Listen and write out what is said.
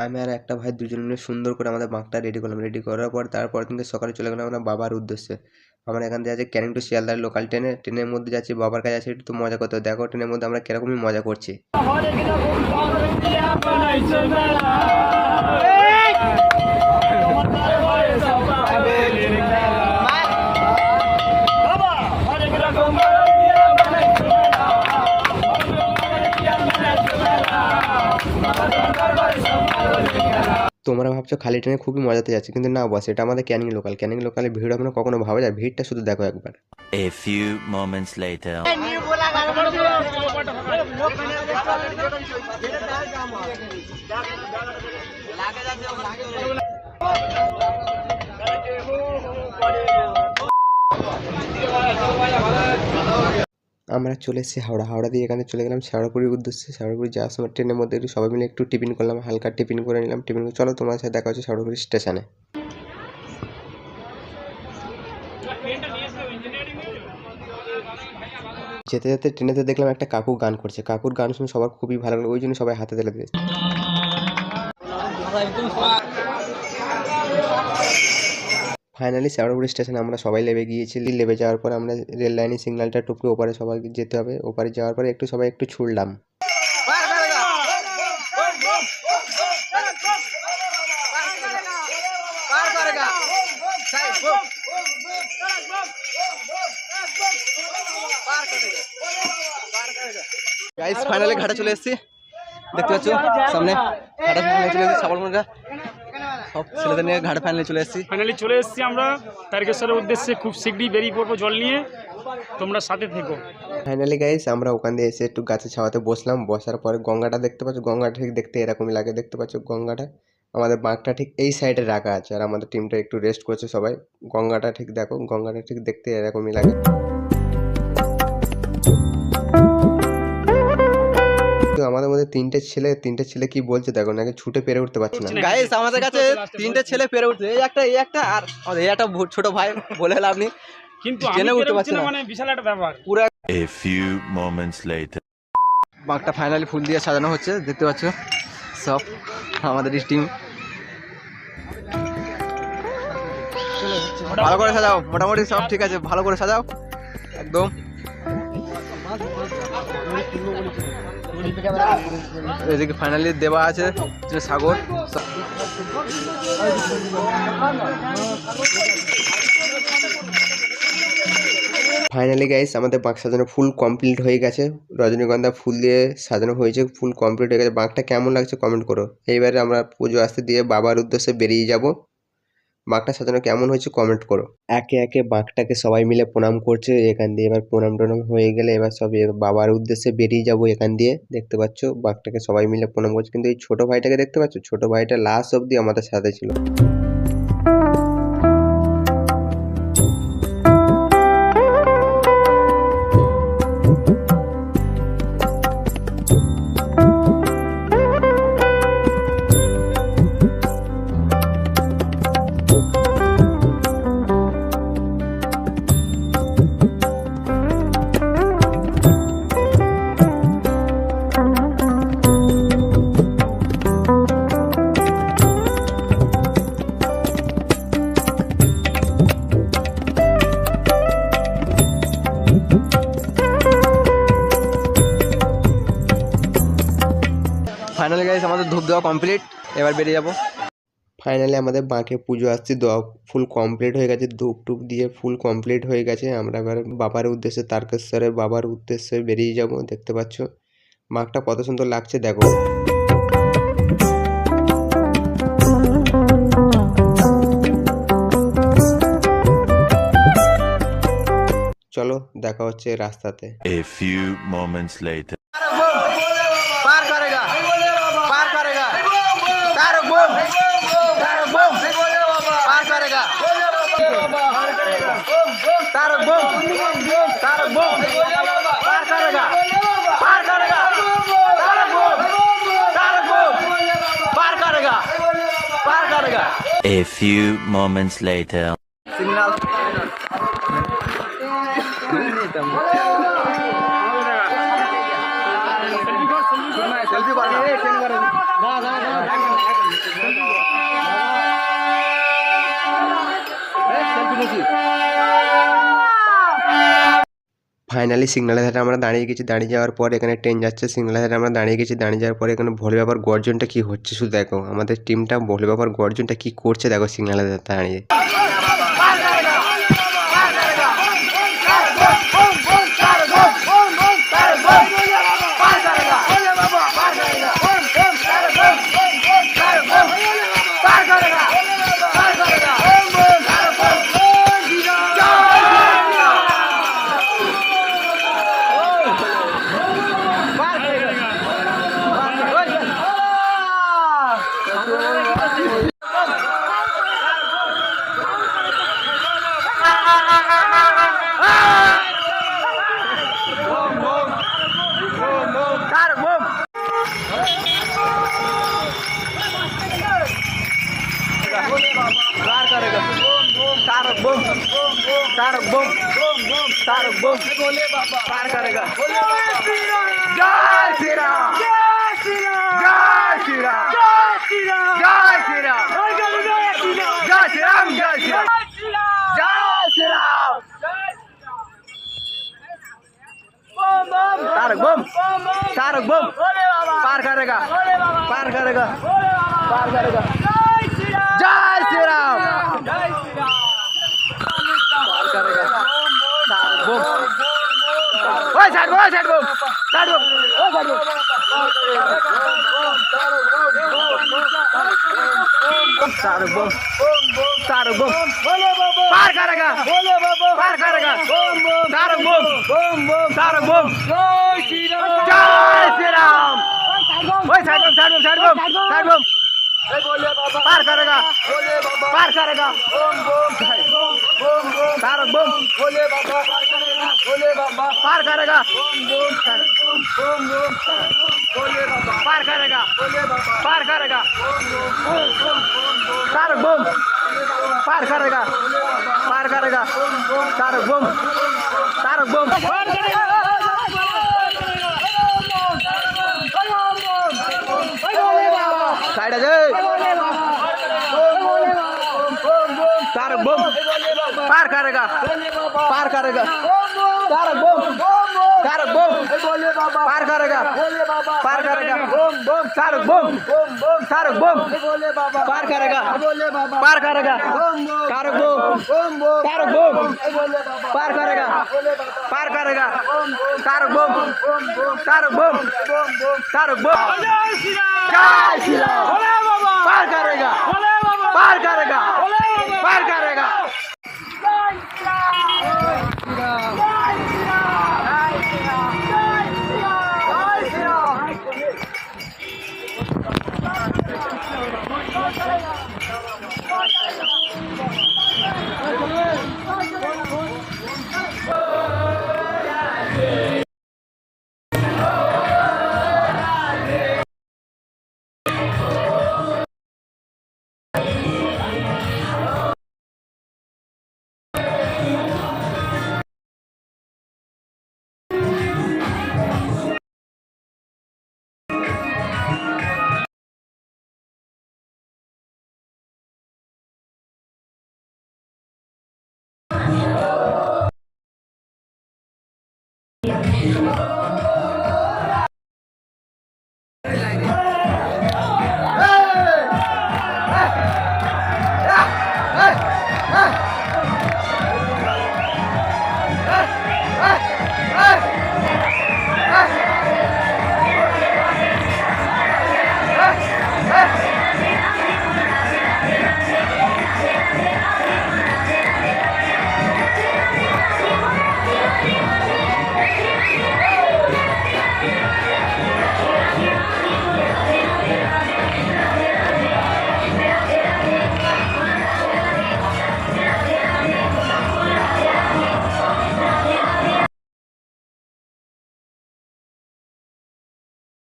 আমি আর একটা ভাই দুজন মিলে সুন্দর করে আমাদের বাঁকটা রেডি করলাম। রেডি করার পর তারপর দিনকে সকালে চলে গেলাম আমরা বাবার উদ্দেশ্যে। আমরা এখান থেকে যাচ্ছি ক্যানিং টু শিয়ালদার লোকাল ট্রেনে। ট্রেনের মধ্যে যাচ্ছি বাবার কাছে যাচ্ছি, একটু মজা করতে। দেখো ট্রেনের মধ্যে আমরা কিরকমই মজা করছি। তোমরা ভাবছো খালি ট্রেনে খুবই মজাতে যাচ্ছে, কিন্তু না বস, এটা আমাদের ক্যানিং লোকাল। ক্যানিং লোকালে ভিড় হবে না কখনো ভাবা যায়? ভিড়টা শুধু দেখো একবার। A few moments later. আমরা চলে এসেছি হাওড়া। হাওড়া দিয়ে এখানে চলে গেলাম শেওড়াপুরির উদ্দেশ্যে। শেওড়াপুরি যাওয়ার সময় ট্রেনের মধ্যে একটু সবাই মিলে একটু টিফিন করলাম, হালকা টিফিন করে নিলাম। টিফিন করে চলো তোমার সাথে দেখা হচ্ছে শেওড়াপুরি স্টেশনে। যেতে যেতে ট্রেনেতে দেখলাম একটা কাকু গান করছে। কাকুর গান শুনে সবার খুবই ভালো লাগলো, ওই জন্য সবাই হাতে তুলে দিয়েছে। ফাইনালি শেওড়াপুরি স্টেশনে আমরা সবাই নেমে গিয়েছি। নেমে যাওয়ার পর আমরা রেল লাইনের সিগন্যালটা টপকে ওপারে সবাই যেতে হবে। ওপারে যাওয়ার পরে একটু সবাই একটু ছুড়লাম। গাইস ফাইনালি ঘাটে চলে এসেছি, দেখতে পাচ্ছ সামনে ঘাটে ফাইনালি চলে এসেছি। সাবলমুড়া সব ছেলেদের নিয়ে ঘাটে ফাইনালি চলে এসেছি। আমরা তারকেশ্বরের উদ্দেশ্যে খুব শীঘ্রই বেরিয়ে পড়বো জল নিয়ে, তোমরা সাথে থেকো। ফাইনালি গাইস আমরা ওখান দিয়ে এসে একটু গাছের ছাওয়াতে বসলাম। বসার পরে গঙ্গাটা দেখতে পাচ্ছ, গঙ্গাটা ঠিক দেখতে এরকমই লাগে। দেখতে পাচ্ছ গঙ্গাটা, আমাদের বাঁকটা ঠিক এই সাইডে রাখা আছে আর আমাদের টিমটা একটু রেস্ট করছে সবাই। গঙ্গাটা ঠিক দেখো, গঙ্গাটা ঠিক দেখতে এরকমই লাগে। আমাদের মধ্যে তিনটে ছেলে কি বলছে দেখো, নাকি ছুটে পেরে উঠতে পারছে না। গাইস আমাদের কাছে তিনটে ছেলে পেরে উঠছে, এই একটা আর আমাদের এই একটা ছোট ভাই বলে হলো আপনি, কিন্তু জেনে উঠতে পারছে না, মানে বিশাল একটা ব্যাপার। পুরো A few moments later. বাঁকটা ফাইনালি ফুল দিয়ে সাজানো হচ্ছে, দেখতে পাচ্ছ সব আমাদের টিম। ভালো করে সাজাও, মোটামুটি সব ঠিক আছে, ভালো করে সাজাও একদম। এদিকে ফাইনালি দেওয়া আছে সাগর। ফাইনালি গাইস আমাদের বাঁক সাজানো ফুল কমপ্লিট হয়ে গেছে। রজনীগন্ধা ফুল দিয়ে সাজানো হয়েছে, ফুল কমপ্লিট হয়ে গেছে। বাঁকটা কেমন লাগছে কমেন্ট করো। এইবারে আমরা পুজো আসতে দিয়ে বাবার উদ্দেশ্যে বেরিয়ে যাব। বাঁকটা সাজানো কেমন হয়েছে কমেন্ট করো। একে একে বাঁকটাকে সবাই মিলে প্রণাম করছে এখান দিয়ে। এবার প্রণাম টনাম হয়ে গেলে এবার সব বাবার উদ্দেশ্যে বেরিয়ে যাব এখান দিয়ে। দেখতে পাচ্ছ বাঁকটাকে সবাই মিলে প্রণাম করছে, কিন্তু এই ছোট ভাইটাকে দেখতে পাচ্ছ, ছোট ভাইটা লাস্ট অব্দি আমাদের সাথে ছিল। ফাইনালি গাইস আমাদের ধূপ দেওয়া কমপ্লিট, এবার বেরিয়ে যাব। ফাইনালি আমাদের বাঁকে পুজো আসছে, দেওয়া ফুল কমপ্লিট হয়ে গেছে, ধূপ টুপ দিয়ে ফুল কমপ্লিট হয়ে গেছে। আমরা এবার বাবার উদ্দেশ্যে তারকেশ্বরের বাবার উদ্দেশ্যে বেরিয়ে যাব। দেখতে পাচ্ছ বাঁকটা কত সুন্দর লাগছে দেখো। চলো দেখা হচ্ছে রাস্তাতে। A few moments later. पार करेगा, पार करेगा, तारक बम, तारक बम, पार करेगा, तारक बम, तारक बम, पार करेगा, पार करेगा, तारक बम, तारक बम, पार करेगा, पार करेगा। A few moments later. Signal selfie finally সিগনালের ধারে আমরা দাঁড়িয়ে গেছি, দাঁড়িয়ে যাওয়ার পর এখানে ট্রেন যাচ্ছে, সিগনালের ধারে আমরা দাঁড়িয়ে গেছি, দাঁড়িয়ে যাওয়ার পরে এখানে ভোলে বাবার গর্জনটা কী হচ্ছে শুধু দেখো, আমাদের টিমটা ভোলে বাবার গর্জনটা কী করছে দেখো সিগনালের ধারে দাঁড়িয়ে। Jai Shri Ram!